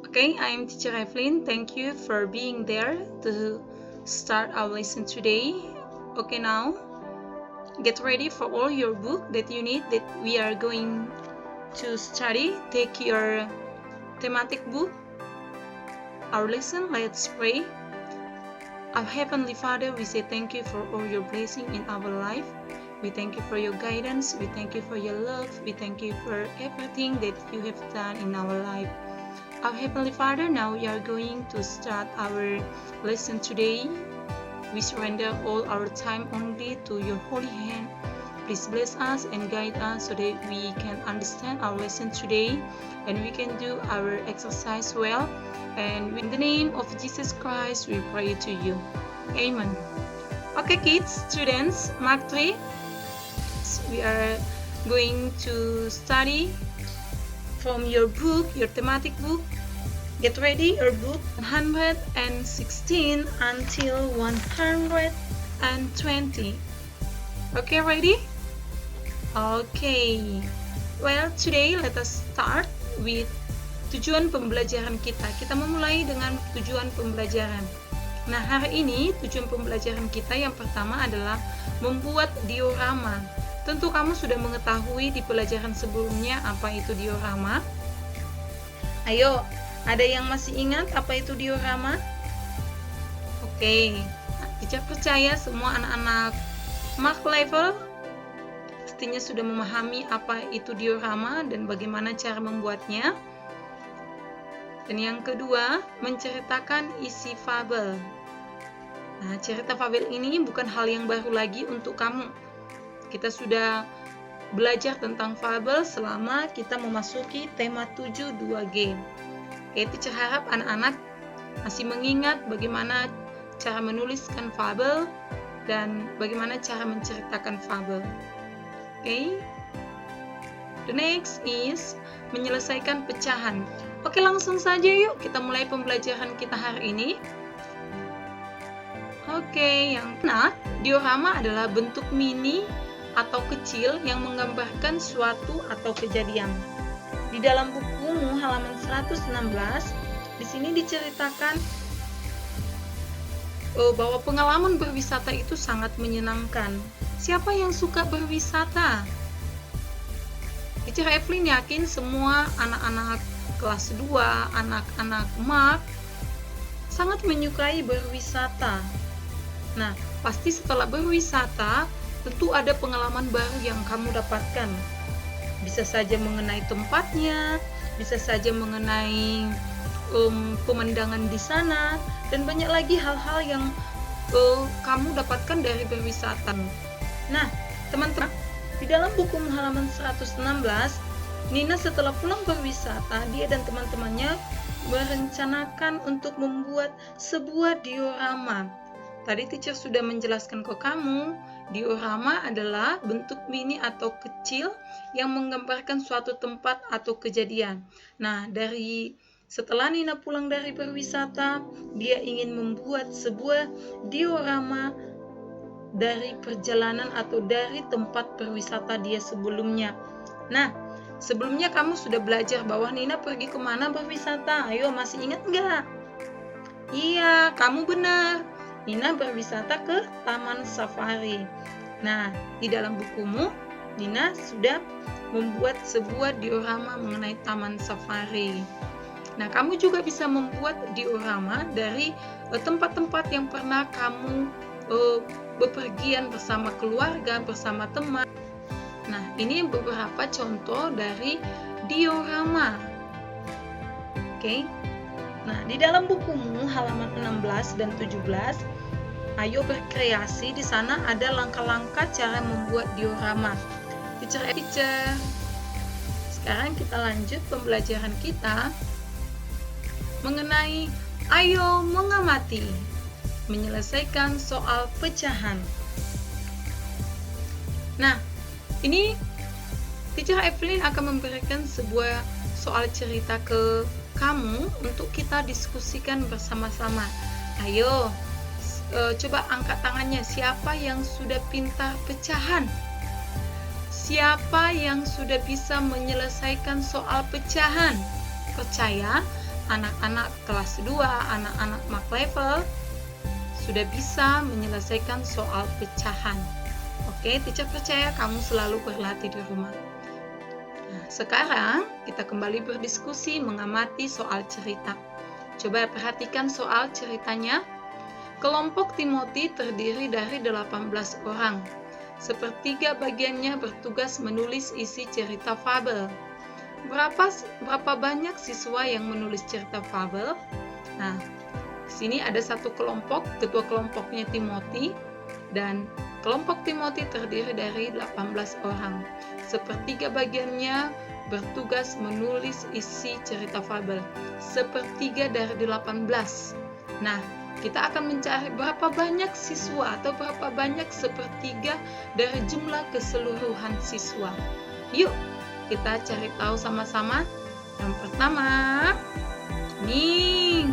Okay, I'm Teacher Evelyn. Thank you for being there to start our lesson today. Okay, now get ready for all your book that you need that we are going to study. Take your thematic book. Our lesson, let's pray. Our Heavenly Father, we say thank you for all your blessing in our life. We thank you for your guidance. We thank you for your love. We thank you for everything that you have done in our life. Our Heavenly Father, now we are going to start our lesson today. We surrender all our time only to your holy hand. Please bless us and guide us so that we can understand our lesson today and we can do our exercise well. And in the name of Jesus Christ, we pray to you. Amen. Okay, kids, students, Mark 3. We are going to study from your book, your thematic book. Get ready, your book 116 until 120. Okay, ready? Okay. Well, today let us start with tujuan pembelajaran kita. Kita memulai dengan tujuan pembelajaran. Nah, hari ini tujuan pembelajaran kita yang pertama adalah membuat diorama. Tentu kamu sudah mengetahui di pelajaran sebelumnya apa itu diorama. Ayo, ada yang masih ingat apa itu diorama? Oke, Teacher percaya semua anak-anak Mark level pastinya sudah memahami apa itu diorama dan bagaimana cara membuatnya. Dan yang kedua, menceritakan isi fabel. Nah, cerita fabel ini bukan hal yang baru lagi untuk kamu. Kita sudah belajar tentang fabel selama kita memasuki tema 7.2G. Oke, Teacher harap anak-anak masih mengingat bagaimana cara menuliskan fabel dan bagaimana cara menceritakan fabel. Oke. The next is menyelesaikan pecahan. Oke, langsung saja yuk kita mulai pembelajaran kita hari ini. Oke, yang pertama, diorama adalah bentuk mini atau kecil yang menggambarkan suatu atau kejadian. Di dalam bukumu halaman 116, di sini diceritakan bahwa pengalaman berwisata itu sangat menyenangkan. Siapa yang suka berwisata? Teacher Evelyn yakin semua anak-anak kelas 2, anak-anak Mark sangat menyukai berwisata. Nah, pasti setelah berwisata, tentu ada pengalaman baru yang kamu dapatkan. Bisa saja mengenai tempatnya, bisa saja mengenai pemandangan di sana, dan banyak lagi hal-hal yang kamu dapatkan dari berwisata. Nah, teman-teman, di dalam buku halaman 116, Nina setelah pulang berwisata, dia dan teman-temannya merencanakan untuk membuat sebuah diorama. Tadi teacher sudah menjelaskan ke kamu, diorama adalah bentuk mini atau kecil yang menggambarkan suatu tempat atau kejadian. Nah, setelah Nina pulang dari berwisata, dia ingin membuat sebuah diorama dari perjalanan atau dari tempat berwisata dia sebelumnya. Nah, sebelumnya kamu sudah belajar bahwa Nina pergi kemana berwisata? Ayo, masih ingat nggak? Iya, kamu benar. Nina berwisata ke Taman Safari. Nah, di dalam bukumu, Nina sudah membuat sebuah diorama mengenai Taman Safari. Nah, kamu juga bisa membuat diorama dari tempat-tempat yang pernah kamu bepergian bersama keluarga, bersama teman. Nah, ini beberapa contoh dari diorama. Oke. Nah, di dalam bukumu halaman 16 dan 17, ayo berkreasi. Di sana ada langkah-langkah cara membuat diorama. Teacher. Sekarang kita lanjut pembelajaran kita mengenai ayo mengamati, menyelesaikan soal pecahan. Nah, ini Teacher Evelyn akan memberikan sebuah soal cerita ke kamu untuk kita diskusikan bersama-sama. Ayo, coba angkat tangannya. Siapa yang sudah pintar pecahan? Siapa yang sudah bisa menyelesaikan soal pecahan? Percaya anak-anak kelas 2, anak-anak mak level sudah bisa menyelesaikan soal pecahan. Oke, teacher percaya kamu selalu berlatih di rumah. Nah, sekarang kita kembali berdiskusi mengamati soal cerita. Coba perhatikan soal ceritanya. Kelompok Timothy terdiri dari 18 orang. Sepertiga bagiannya bertugas menulis isi cerita fabel. Berapa banyak siswa yang menulis cerita fabel? Nah, di sini ada satu kelompok, ketua kelompoknya Timothy, dan kelompok Timothy terdiri dari 18 orang. Sepertiga bagiannya bertugas menulis isi cerita fabel. Sepertiga dari 18. Nah, kita akan mencari berapa banyak siswa atau berapa banyak sepertiga dari jumlah keseluruhan siswa. Yuk, kita cari tahu sama-sama. Yang pertama, nih,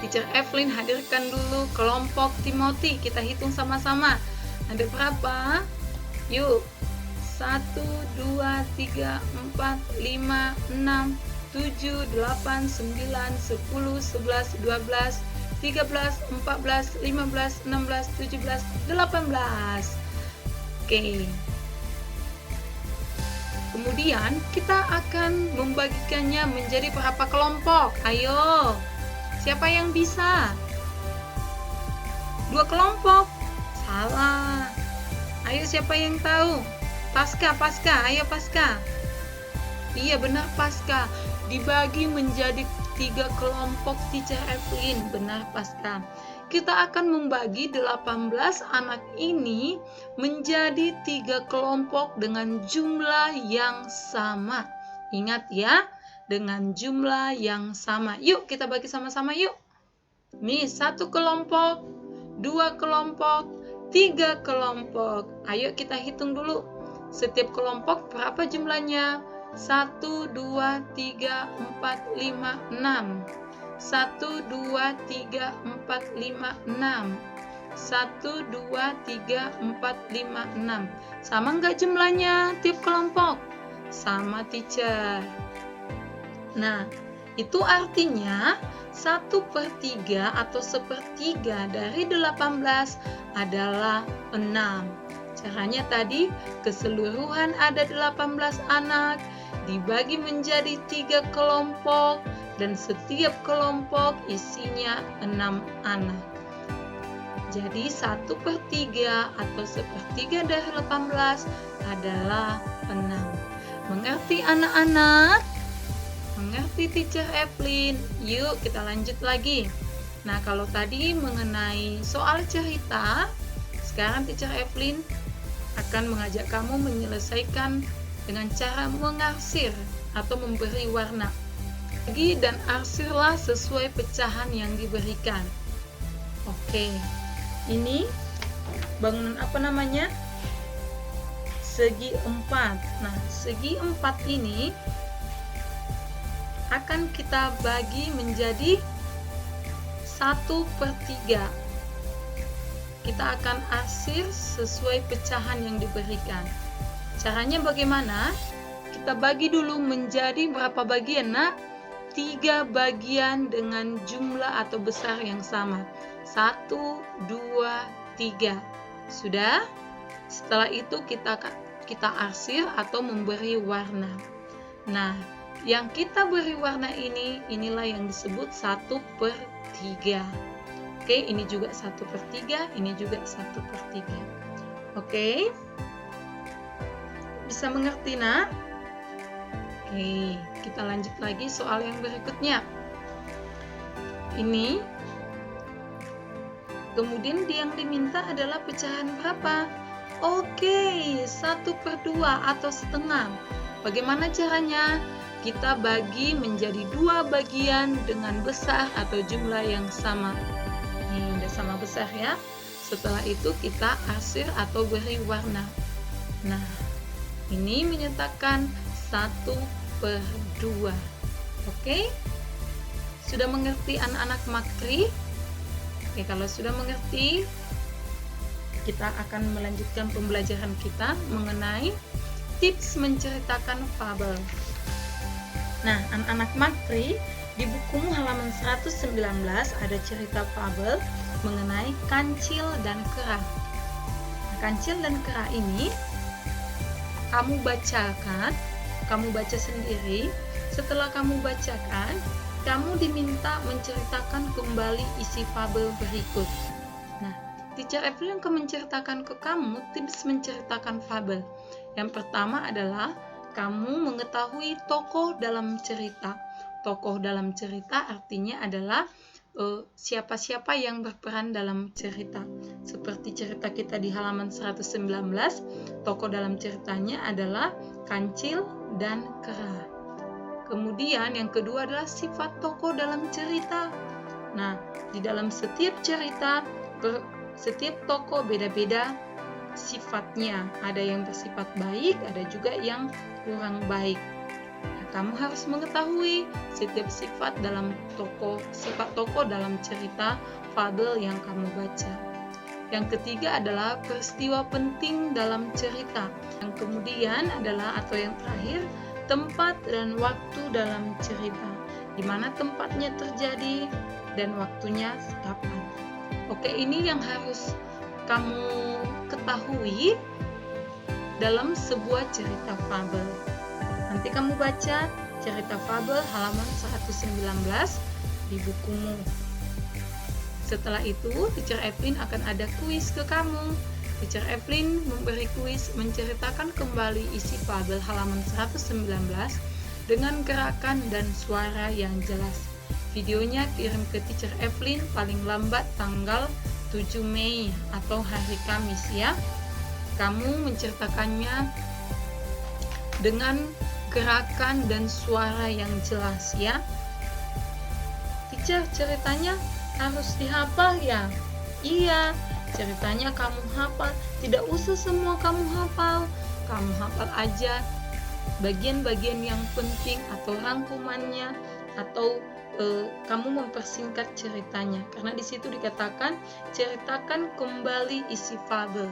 Teacher Evelyn hadirkan dulu kelompok Timothy. Kita hitung sama-sama. Ada berapa? Yuk, 1, 2, 3, 4, 5, 6, 7, 8, 9, 10, 11, 12, 13, 14, 15, 16, 17, 18. Oke. Kemudian kita akan membagikannya menjadi berapa kelompok? Ayo, siapa yang bisa? 2 kelompok? Salah. Ayo, siapa yang tahu? Pasca, ayo Pasca. Iya, benar Pasca. Dibagi menjadi 3 kelompok Teacher Evelyn. Benar Pasca. Kita akan membagi 18 anak ini menjadi 3 kelompok dengan jumlah yang sama. Ingat ya, dengan jumlah yang sama. Yuk kita bagi sama-sama yuk. Nih, 1 kelompok, 2 kelompok, 3 kelompok. Ayo kita hitung dulu. Setiap kelompok berapa jumlahnya? 1, 2, 3, 4, 5, 6. 1, 2, 3, 4, 5, 6. 1, 2, 3, 4, 5, 6. Sama nggak jumlahnya tiap kelompok? Sama teacher. Nah, itu artinya 1/3 atau 1/3 dari 18 adalah 6. Caranya tadi, keseluruhan ada 18 anak, dibagi menjadi 3 kelompok, dan setiap kelompok isinya 6 anak. Jadi 1/3 atau 1/3 dari 18 adalah 6. Mengerti anak-anak? Mengerti Teacher Evelyn? Yuk kita lanjut lagi. Nah, kalau tadi mengenai soal cerita, sekarang Teacher Evelyn akan mengajak kamu menyelesaikan dengan cara mengarsir atau memberi warna. Bagi dan arsirlah sesuai pecahan yang diberikan. Oke, ini bangunan apa namanya? Segi 4. Nah, segi 4 ini akan kita bagi menjadi 1/3. Kita akan arsir sesuai pecahan yang diberikan. Caranya bagaimana? Kita bagi dulu menjadi berapa bagian, nak? 3 bagian dengan jumlah atau besar yang sama. 1, 2, 3. Sudah? Setelah itu kita arsir atau memberi warna. Nah, yang kita beri warna inilah yang disebut 1/3. Oke, ini juga 1/3, ini juga 1/3. Oke? Bisa mengerti, nak? Oke, kita lanjut lagi soal yang berikutnya. Ini, kemudian yang diminta adalah pecahan berapa? Oke, 1/2 atau setengah. Bagaimana caranya? Kita bagi menjadi 2 bagian dengan besar atau jumlah yang sama. Ini udah sama besar ya. Setelah itu kita arsir atau beri warna. Nah, ini menyatakan 1/2. Oke? Sudah mengerti anak-anak Makri? Oke, kalau sudah mengerti, kita akan melanjutkan pembelajaran kita mengenai tips menceritakan fabel. Nah, anak-anak Makri, Di bukumu halaman 119 ada cerita fabel mengenai kancil dan kera. Kancil dan kera ini kamu bacakan, kamu baca sendiri. Setelah kamu bacakan, kamu diminta menceritakan kembali isi fabel berikut. Nah, Teacher Evelyn akan menceritakan ke kamu tips menceritakan fabel. Yang pertama adalah kamu mengetahui tokoh dalam cerita. Tokoh dalam cerita artinya adalah siapa-siapa yang berperan dalam cerita. Seperti cerita kita di halaman 119, tokoh dalam ceritanya adalah kancil dan kera. Kemudian yang kedua adalah sifat tokoh dalam cerita. Nah, di dalam setiap cerita, setiap tokoh beda-beda sifatnya. Ada yang bersifat baik, ada juga yang kurang baik. Nah, kamu harus mengetahui setiap sifat tokoh dalam cerita fabel yang kamu baca. Yang ketiga adalah peristiwa penting dalam cerita. Yang kemudian adalah atau yang terakhir, tempat dan waktu dalam cerita. Di mana tempatnya terjadi dan waktunya kapan. Oke, ini yang harus kamu ketahui dalam sebuah cerita fabel. Nanti kamu baca cerita fabel halaman 119 di bukumu. Setelah itu, Teacher Evelyn akan ada kuis ke kamu. Teacher Evelyn memberi kuis menceritakan kembali isi fabel halaman 119 dengan gerakan dan suara yang jelas. Videonya kirim ke Teacher Evelyn paling lambat tanggal 7 Mei atau hari Kamis ya. Kamu menceritakannya dengan gerakan dan suara yang jelas ya. Teacher, ceritanya harus dihafal ya? Iya, ceritanya kamu hafal. Tidak usah semua kamu hafal. Kamu hafal aja bagian-bagian yang penting atau rangkumannya, atau kamu mempersingkat ceritanya. Karena di situ dikatakan ceritakan kembali isi fabel.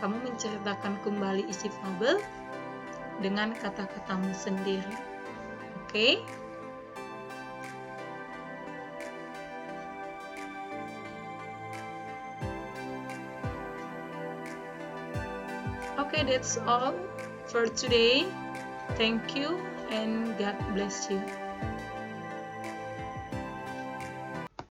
Kamu menceritakan kembali isi fabel dengan kata-katamu sendiri. Oke? Okay, that's all for today. Thank you and God bless you.